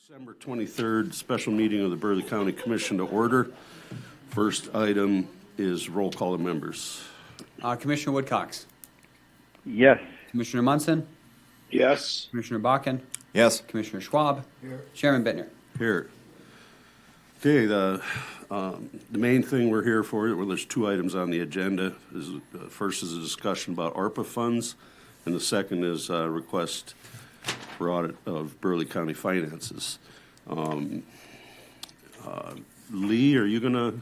December 23rd, special meeting of the Burleigh County Commission to order. First item is roll call of members. Commissioner Woodcox. Yes. Commissioner Munson. Yes. Commissioner Bakken. Yes. Commissioner Schwab. Here. Chairman Bittner. Here. Okay, the main thing we're here for, well, there's two items on the agenda. First is a discussion about ARPA funds, and the second is a request for audit of Burleigh County finances. Lee, are you going to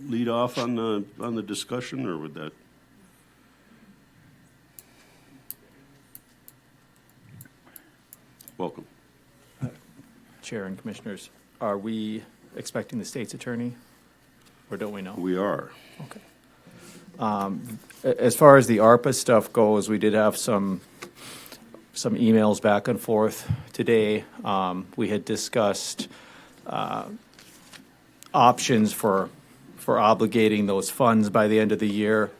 lead off on the discussion, or would that? Welcome. Chair and Commissioners, are we expecting the state's attorney, or don't we know? We are. Okay. As far as the ARPA stuff goes, we did have some emails back and forth today. We had discussed options for obligating those funds by the end of the year.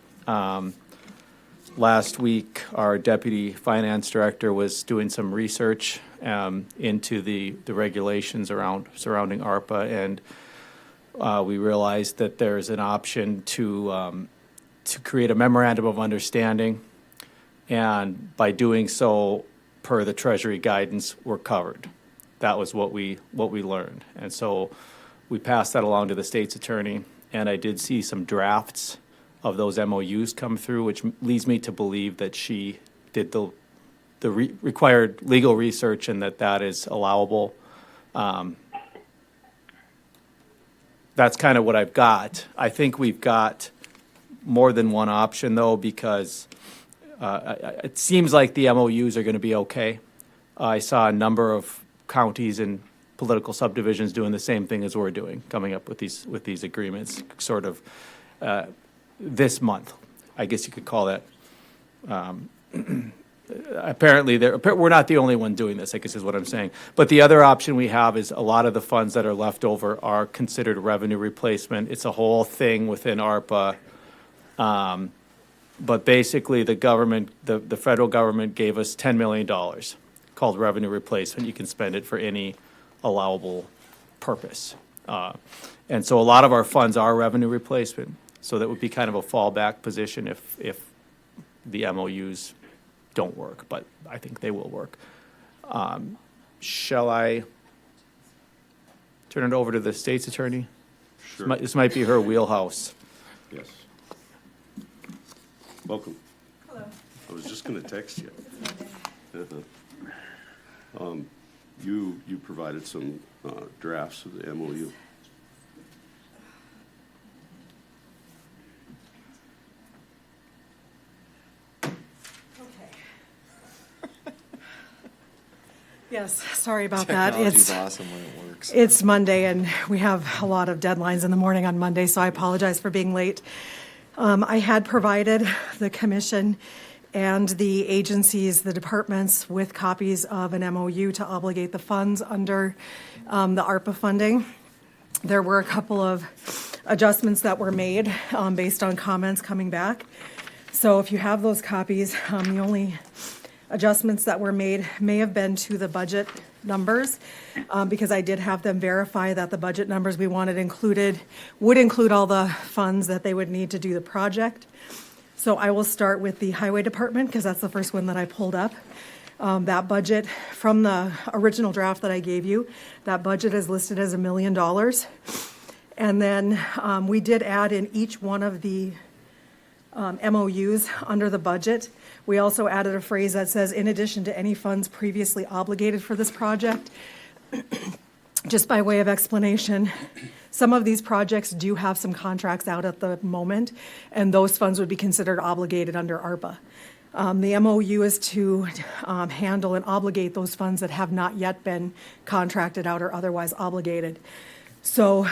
Last week, our deputy finance director was doing some research into the regulations surrounding ARPA, and we realized that there's an option to create a memorandum of understanding, and by doing so, per the Treasury guidance, we're covered. That was what we learned, and so we passed that along to the state's attorney, and I did see some drafts of those MOUs come through, which leads me to believe that she did the required legal research and that is allowable. That's kind of what I've got. I think we've got more than one option, though, because it seems like the MOUs are going to be okay. I saw a number of counties and political subdivisions doing the same thing as we're doing, coming up with these agreements, sort of this month. I guess you could call that. Apparently, we're not the only one doing this, I guess is what I'm saying. But the other option we have is a lot of the funds that are left over are considered revenue replacement. It's a whole thing within ARPA. But basically, the government, the federal government gave us $10 million called revenue replacement. You can spend it for any allowable purpose. And so a lot of our funds are revenue replacement. So that would be kind of a fallback position if the MOUs don't work, but I think they will work. Shall I turn it over to the state's attorney? Sure. This might be her wheelhouse. Yes. Welcome. Hello. I was just going to text you. You provided some drafts of the MOU. Yes, sorry about Technology's that. awesome when it works. It's Monday, and we have a lot of deadlines in the morning on Monday, so I apologize for being late. I had provided the commission and the agencies, the departments, with copies of an MOU to obligate the funds under the ARPA funding. There were a couple of adjustments that were made based on comments coming back. So if you have those copies, the only adjustments that were made may have been to the budget numbers, because I did have them verify that the budget numbers we wanted would include all the funds that they would need to do the project. So I will start with the highway department, because that's the first one that I pulled up. That budget from the original draft that I gave you, that budget is listed as $1 million. And then we did add in each one of the MOUs under the budget. We also added a phrase that says, in addition to any funds previously obligated for this project. Just by way of explanation, some of these projects do have some contracts out at the moment, and those funds would be considered obligated under ARPA. The MOU is to handle and obligate those funds that have not yet been contracted out or otherwise obligated. So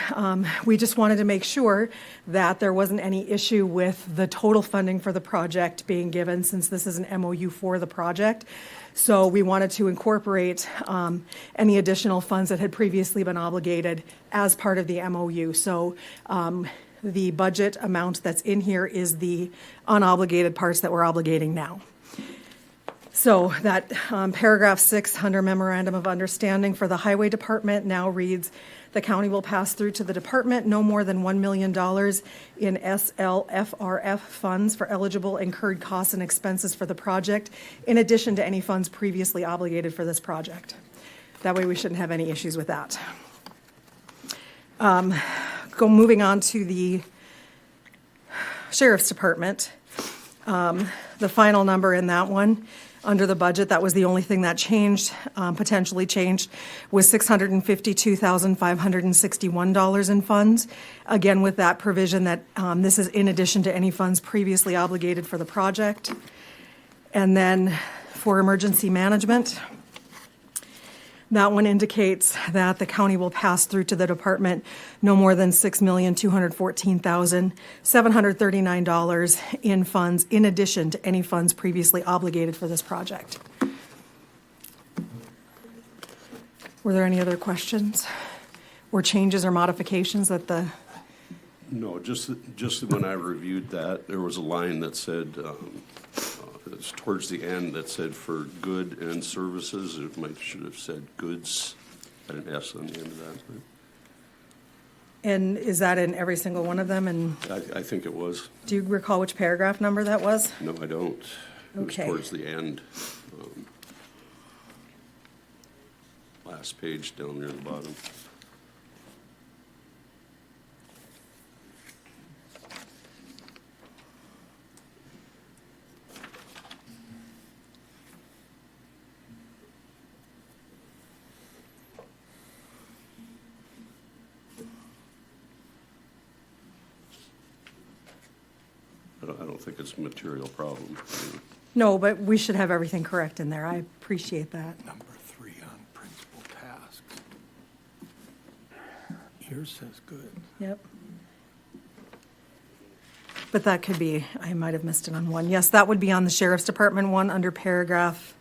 we just wanted to make sure that there wasn't any issue with the total funding for the project being given, since this is an MOU for the project. So we wanted to incorporate any additional funds that had previously been obligated as part of the MOU. So the budget amount that's in here is the unobligated parts that we're obligating now. So that paragraph 6 under memorandum of understanding for the highway department now reads, the county will pass through to the department no more than $1 million in SLFRF funds for eligible incurred costs and expenses for the project, in addition to any funds previously obligated for this project. That way we shouldn't have any issues with that. Moving on to the Sheriff's Department. The final number in that one, under the budget, that was the only thing that changed, potentially changed, was $652,561 in funds. Again, with that provision that this is in addition to any funds previously obligated for the project. And then for emergency management, that one indicates that the county will pass through to the department no more than $6,214,739 in funds, in addition to any funds previously obligated for this project. Were there any other questions or changes or modifications that the? No, just when I reviewed that, there was a line that said, it's towards the end, that said for good and services. It should have said goods. I didn't S on the end of that. And is that in every single one of them? And I think it was. do you recall which paragraph number that was? No, I don't. It was Okay. towards the end. Last page down near the bottom. I don't think it's a material problem. No, but we should have everything correct in there. I appreciate that. Number 3 on principal tasks. Yours says good. Yep. But that could be, I might have missed it on one. Yes, that would be on the Sheriff's Department one under paragraph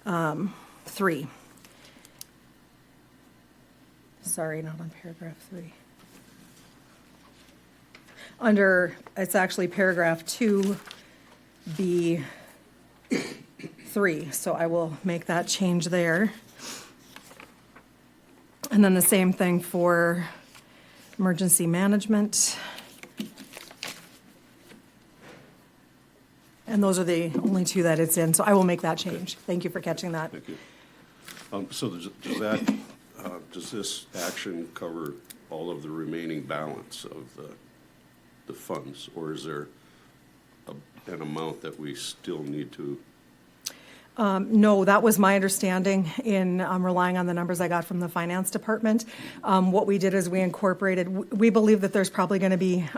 3. Sorry, not on paragraph 3. Under, it's actually paragraph 2B3, so I will make that change there. And then the same thing for emergency management. And those are the only two that it's in, so I will make that change. Thank you for catching that. Thank you. So does this action cover all of the remaining balance of the funds? Or is there an amount that we still need to? No, that was my understanding in relying on the numbers I got from the finance department. What we did is we incorporated, we believe that there's probably going to be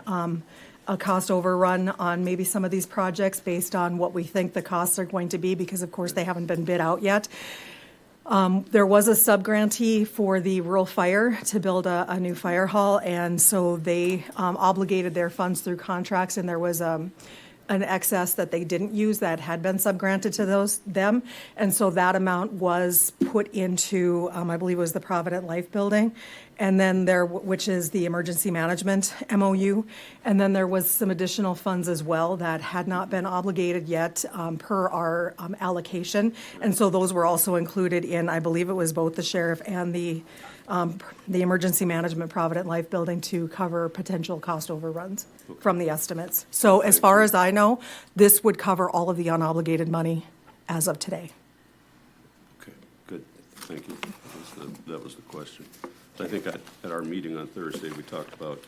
a cost overrun on maybe some of these projects based on what we think the costs are going to be, because of course they haven't been bid out yet. There was a sub-grantee for the rural fire to build a new fire hall, and so they obligated their funds through contracts, and there was an excess that they didn't use that had been sub-granted to them, and so that amount was put into, I believe it was the Provident Life Building, and then which is the emergency management MOU, and then there was some additional funds as well that had not been obligated yet per our allocation, and so those were also included in, I believe it was both the sheriff and the emergency management Provident Life Building to cover potential cost overruns from the estimates. So as far as I know, this would cover all of the unobligated money as of today. Okay, good. Thank you. That was the question. I think at our meeting on Thursday, we talked about,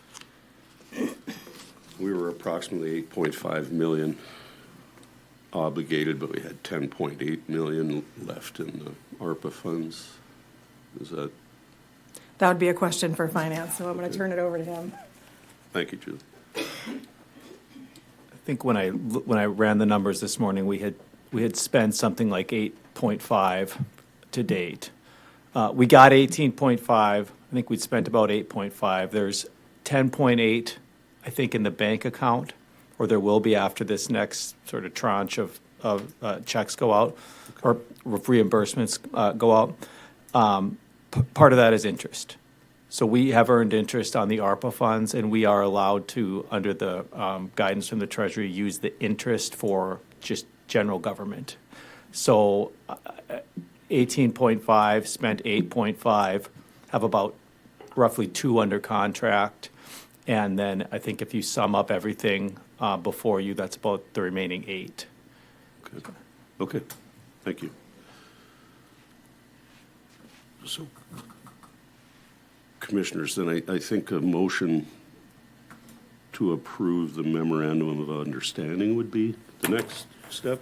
we were approximately 8.5 million obligated, but we had 10.8 million left in the ARPA funds. Is that? That would be a question for finance, so I'm going to turn it over to him. Thank you, Julie. I think when I ran the numbers this morning, we had spent something like 8.5 to date. We got 18.5. I think we'd spent about 8.5. There's 10.8, I think, in the bank account, or there will be after this next sort of tranche of checks go out, or reimbursements go out. Part of that is interest. So we have earned interest on the ARPA funds, and we are allowed to, under the guidance from the Treasury, use the interest for just general government. So 18.5, spent 8.5, have about roughly 2 under contract. And then I think if you sum up everything before you, that's about the remaining 8. Okay, thank you. So, Commissioners, then I think a motion to approve the memorandum of understanding would be the next step.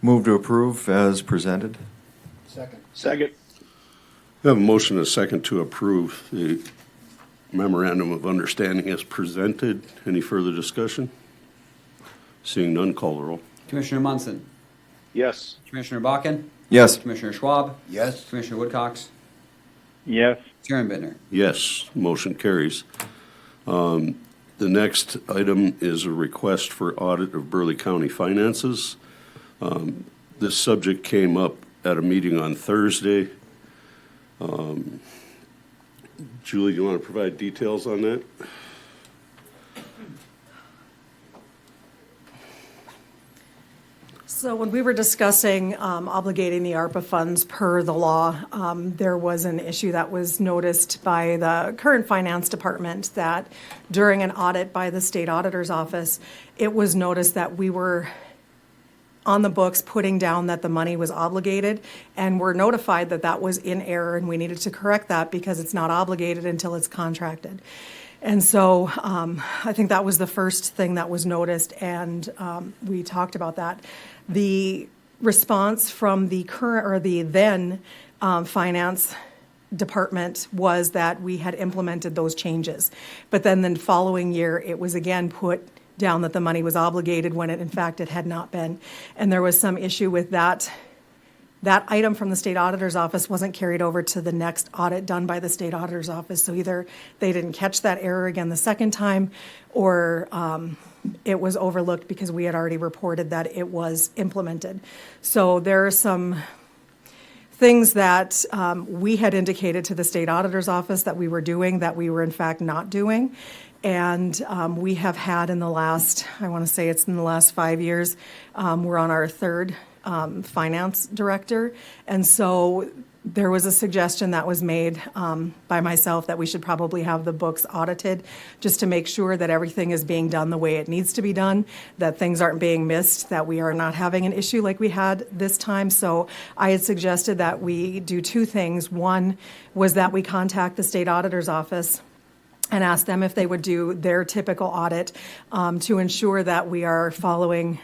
Move to approve as presented. Second. We have a motion and a second to approve the memorandum of understanding as presented. Any further discussion? Seeing none, call the roll. Commissioner Munson, Yes. Commissioner Bakken, Yes. Commissioner Schwab, Yes. Commissioner Woodcox, Yes. Chairman Bittner. Yes, motion carries. The next item is a request for audit of Burleigh County finances. This subject came up at a meeting on Thursday. Julie, you want to provide details on that? So when we were discussing obligating the ARPA funds per the law, there was an issue that was noticed by the current finance department that during an audit by the state auditor's office, it was noticed that we were on the books putting down that the money was obligated, and were notified that that was in error and we needed to correct that because it's not obligated until it's contracted. And so I think that was the first thing that was noticed, and we talked about that. The response from the current or the then finance department was that we had implemented those changes. But then the following year, it was again put down that the money was obligated when in fact it had not been. And there was some issue with that. That item from the state auditor's office wasn't carried over to the next audit done by the state auditor's office. So either they didn't catch that error again the second time, or it was overlooked because we had already reported that it was implemented. So there are some things that we had indicated to the state auditor's office that we were doing that we were in fact not doing. And we have had in the last, I want to say it's in the last 5 years, we're on our third finance director. And so there was a suggestion that was made by myself that we should probably have the books audited just to make sure that everything is being done the way it needs to be done, that things aren't being missed, that we are not having an issue like we had this time. So I had suggested that we do 2 things. One was that we contact the state auditor's office and ask them if they would do their typical audit to ensure that we are following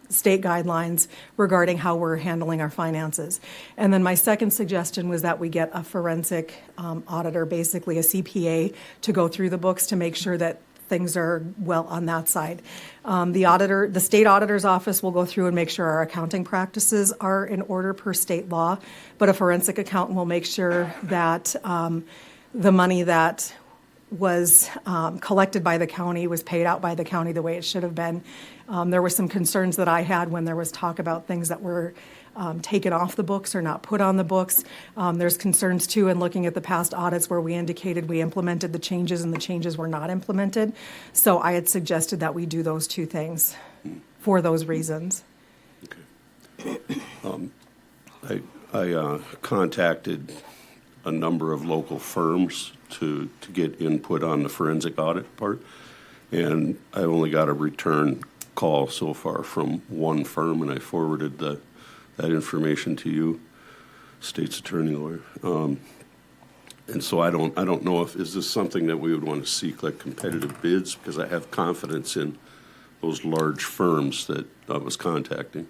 state guidelines regarding how we're handling our finances. And then my second suggestion was that we get a forensic auditor, basically a CPA, to go through the books to make sure that things are well on that side. The state auditor's office will go through and make sure our accounting practices are in order per state law, but a forensic accountant will make sure that the money that was collected by the county was paid out by the county the way it should have been. There were some concerns that I had when there was talk about things that were taken off the books or not put on the books. There's concerns too in looking at the past audits where we indicated we implemented the changes and the changes were not implemented. So I had suggested that we do those 2 things for those reasons. I contacted a number of local firms to get input on the forensic audit part, and I only got a return call so far from one firm, and I forwarded that information to you, state's attorney lawyer. And so I don't know is this something that we would want to seek like competitive bids, because I have confidence in those large firms that I was contacting.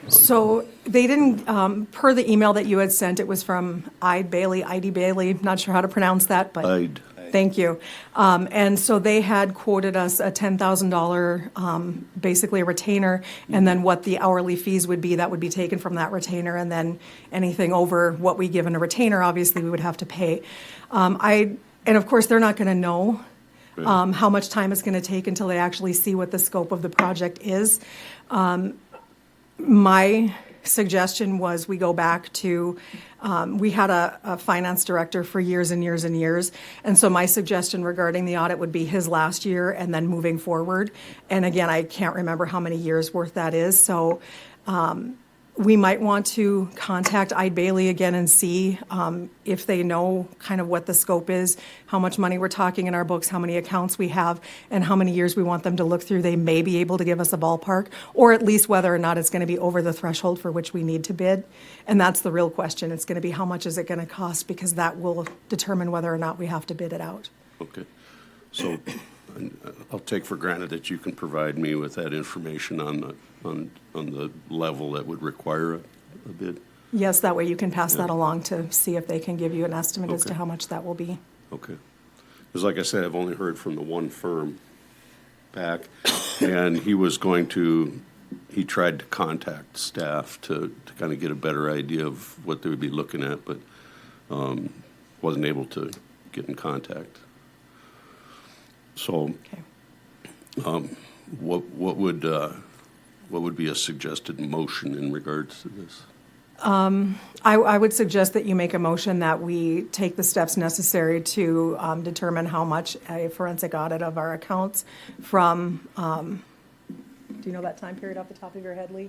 So they didn't, per the email that you had sent, it was from ID Bailey, not sure how to pronounce that, but thank you. And so they had quoted us a $10,000, basically a retainer, and then what the hourly fees would be that would be taken from that retainer, and then anything over what we give in a retainer, obviously we would have to pay. And of course, they're not going to know how much time it's going to take until they actually see what the scope of the project is. My suggestion was we go back to, we had a finance director for years and years and years. And so my suggestion regarding the audit would be his last year and then moving forward. And again, I can't remember how many years worth that is. So We might want to contact Eide Bailey again and see if they know kind of what the scope is, how much money we're talking in our books, how many accounts we have, and how many years we want them to look through. They may be able to give us a ballpark, or at least whether or not it's going to be over the threshold for which we need to bid. And that's the real question. It's going to be how much is it going to cost, because that will determine whether or not we have to bid it out. Okay. So I'll take for granted that you can provide me with that information on the level that would require a bid. Yes, that way you can pass that along to see if they can give you an estimate as to Okay. how much that will be. Okay. Because like I said, I've only heard from the one firm back, and he tried to contact staff to kind of get a better idea of what they would be looking at, but wasn't able to get in contact. So Okay. what would be a suggested motion in regards to this? I would suggest that you make a motion that we take the steps necessary to determine how much a forensic audit of our accounts from, do you know that time period off the top of your head, Lee?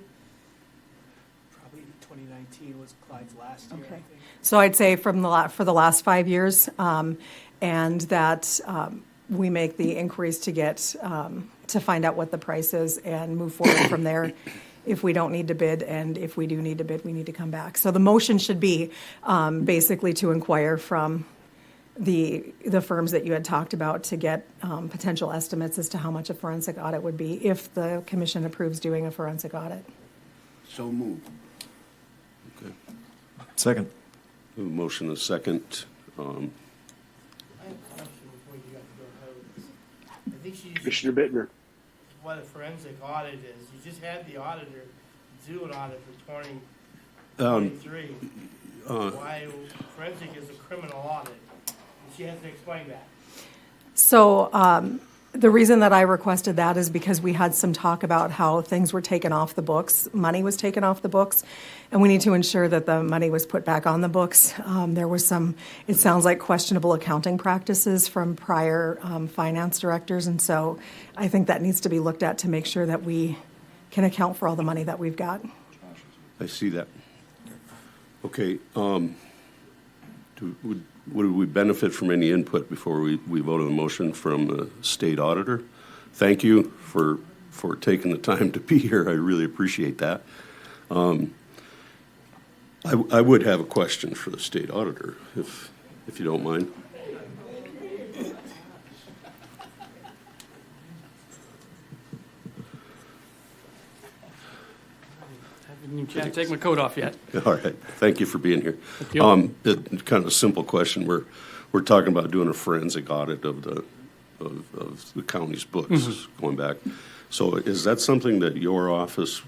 Probably 2019 was Clyde's last year, I Okay. think. So I'd say for the last 5 years, and that we make the inquiries to get, to find out what the price is and move forward from there. If we don't need to bid, and if we do need to bid, we need to come back. So the motion should be basically to inquire from the firms that you had talked about to get potential estimates as to how much a forensic audit would be if the commission approves doing a forensic audit. So moved. Okay. Second. A motion, a second. I have a question before you got to go ahead with this. I think she's, Commissioner Bittner. what a forensic audit is. You just had the auditor do an audit for 2023. Why forensic is a criminal audit? And she has to explain that. So the reason that I requested that is because we had some talk about how things were taken off the books, money was taken off the books, and we need to ensure that the money was put back on the books. There was some, it sounds like questionable accounting practices from prior finance directors, and so I think that needs to be looked at to make sure that we can account for all the money that we've got. I see that. Okay, would we benefit from any input before we vote on the motion from the state auditor? Thank you for taking the time to be here. I really appreciate that. I would have a question for the state auditor, if you don't mind. You can't take my coat off yet. All right, thank you for being here. Thank you. Kind of a simple question. We're talking about doing a forensic audit of the county's books going back. So is that something that your office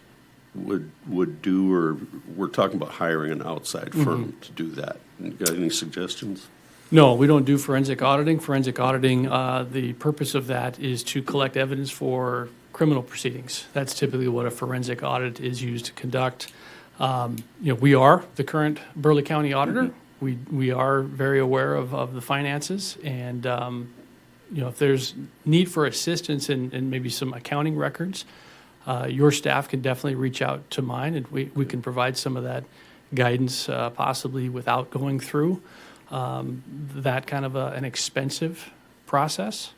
would do, or we're talking about hiring an outside firm to do that? You got any suggestions? No, we don't do forensic auditing. Forensic auditing, the purpose of that is to collect evidence for criminal proceedings. That's typically what a forensic audit is used to conduct. We are the current Burleigh County auditor. We are very aware of the finances, and if there's need for assistance in maybe some accounting records, your staff can definitely reach out to mine, and we can provide some of that guidance, possibly without going through that kind of an expensive process.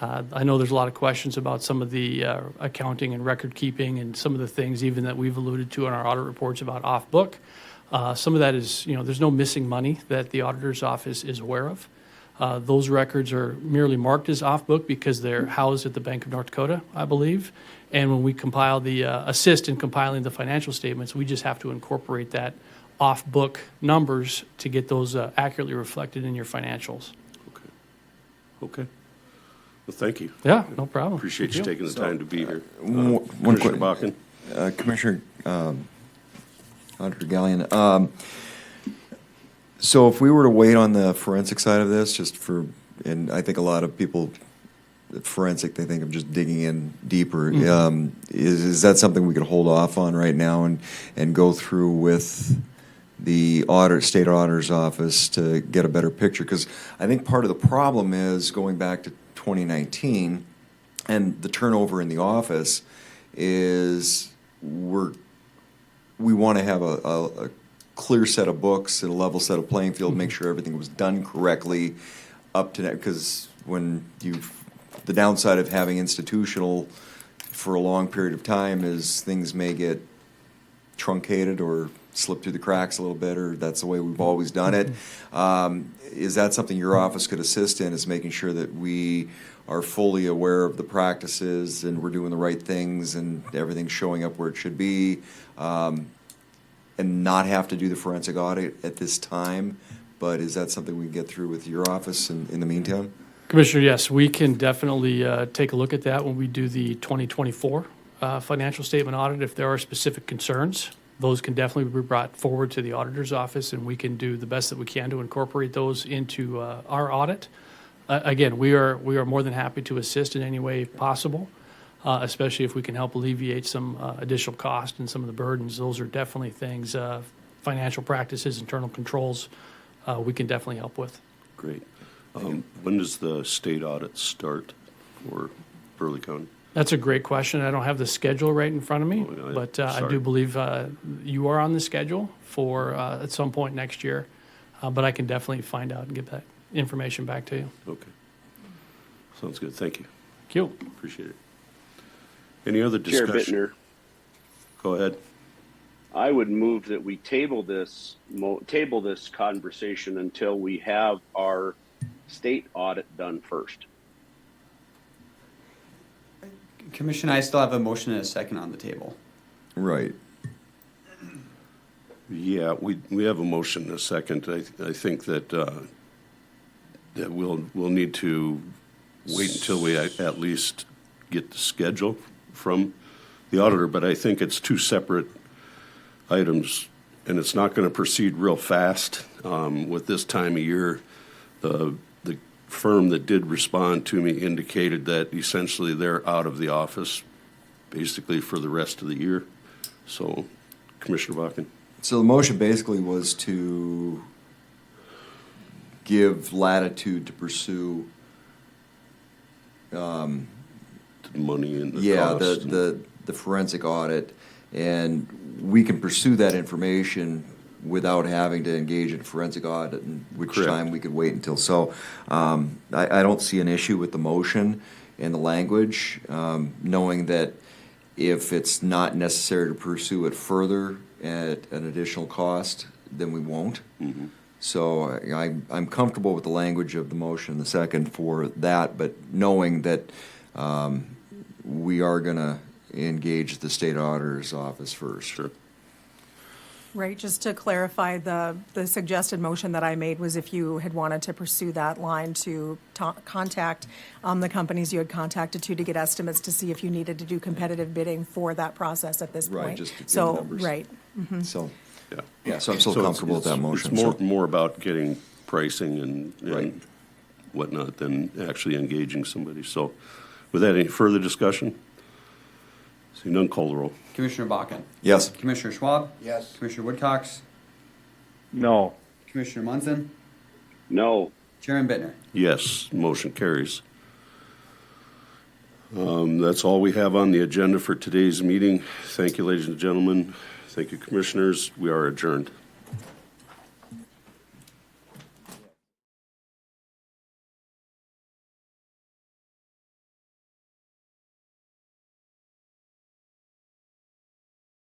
I know there's a lot of questions about some of the accounting and record keeping and some of the things even that we've alluded to in our audit reports about off-book. Some of that is, there's no missing money that the auditor's office is aware of. Those records are merely marked as off-book because they're housed at the Bank of North Dakota, I believe. And when we compile assist in compiling the financial statements, we just have to incorporate that off-book numbers to get those accurately reflected in your financials. Okay. Well, thank you. Yeah, no problem. Appreciate you taking the time to be here. one Commissioner quick- Bakken? Commissioner Auditor Gallion, so if we were to wait on the forensic side of this, and I think a lot of people, forensic, they think of just digging in deeper. Is that something we could hold off on right now and go through with the state auditor's office to get a better picture? Because I think part of the problem is going back to 2019 and the turnover in the office is we're we want to have a clear set of books and a level set of playing field, make sure everything was done correctly up to that, because the downside of having institutional for a long period of time is things may get truncated or slip through the cracks a little bit, or that's the way we've always done it. Is that something your office could assist in, is making sure that we are fully aware of the practices and we're doing the right things and everything's showing up where it should be, and not have to do the forensic audit at this time? But is that something we can get through with your office in the meantime? Commissioner, yes, we can definitely take a look at that when we do the 2024 financial statement audit. If there are specific concerns, those can definitely be brought forward to the auditor's office, and we can do the best that we can to incorporate those into our audit. Again, we are more than happy to assist in any way possible, especially if we can help alleviate some additional cost and some of the burdens. Those are definitely things, financial practices, internal controls, we can definitely help with. Great. When does the state audit start for Burleigh County? That's a great question. I don't have the schedule right in front of me, Oh, yeah, but I sorry. do believe you are on the schedule for at some point next year. But I can definitely find out and get that information back to you. Okay. Sounds good. Thank you. Thank you. Appreciate it. Any other Chair discussion? Bittner, Go ahead. I would move that we table this conversation until we have our state audit done first. Commissioner, I still have a motion and a second on the table. Right. Yeah, we have a motion in a second. I think that that we'll need to wait until we at least get the schedule from the auditor, but I think it's two separate items, and it's not going to proceed real fast with this time of year. The firm that did respond to me indicated that essentially they're out of the office basically for the rest of the year. So, Commissioner Bakken? So the motion basically was to give latitude to pursue, The money and the yeah, cost. the forensic audit, and we can pursue that information without having to engage in a forensic audit, and which Correct. time we could wait until. So I don't see an issue with the motion and the language, knowing that if it's not necessary to pursue it further at an additional cost, then we won't. Mm-hmm. So I'm comfortable with the language of the motion, the second for that, but knowing that we are going to engage the state auditor's office first. Sure. Right, just to clarify, the suggested motion that I made was if you had wanted to pursue that line to contact the companies you had contacted to get estimates to see if you needed to do competitive bidding for that process at this point. Right, just to give So, numbers. right, So, Yeah. yeah, so I'm still So comfortable with that motion. It's so- more about getting pricing and Right. whatnot than actually engaging somebody. So with that, any further discussion? See none, call the roll. Commissioner Bakken? Yes. Commissioner Schwab? Yes. Commissioner Woodcox? No. Commissioner Munson? No. Chairman Bittner? Yes, motion carries. That's all we have on the agenda for today's meeting. Thank you, ladies and gentlemen. Thank you, commissioners. We are adjourned.